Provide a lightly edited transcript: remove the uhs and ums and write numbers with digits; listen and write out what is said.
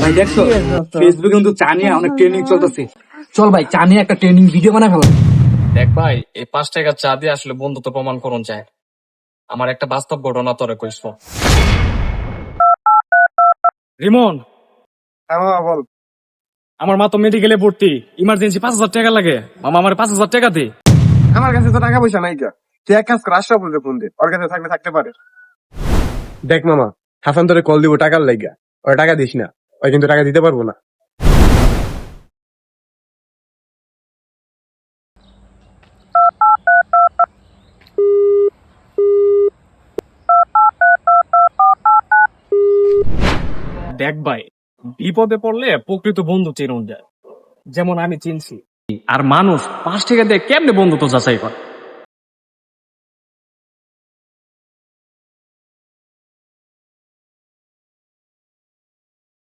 ভাই দেখছো ফেসবুকে কিন্তু চা নিয়ে অনেক ট্রেনিং চলতেছে। চল ভাই চা নিয়ে একটা ট্রেনিং ভিডিও বানাই ফেলো। দেখ ভাই, এই 5 টাকার চা দিয়ে আসলে বন্ধুত্ব প্রমাণ করুন যায়। আমার একটা বাস্তব ঘটনা তোরে কইস। রিমন, হ্যাঁ বল। আমার মা তো মেডিকেলে ভর্তি, ইমার্জেন্সি 5,000 টাকা লাগে। মামা আমার 5,000 টাকা দে। আমার কাছে তো টাকা পয়সা নাই। তুই এক কাজ কর, আশরাফ বলতে ফোন দে, ওর কাছে থাকলে থাকতে পারে। দেখ মামা, হাসান তোরে কল দিব টাকার লাইগা, ওর টাকা দিস না, ওই কিন্তু টাকা দিতে পারবো না। দেখ ভাই, বিপদে পড়লে প্রকৃত বন্ধু চিনুন যায়, যেমন আমি চিনছি। আর মানুষ 5 টাকা দিয়ে কেমনে বন্ধুত্ব যাচাই করে?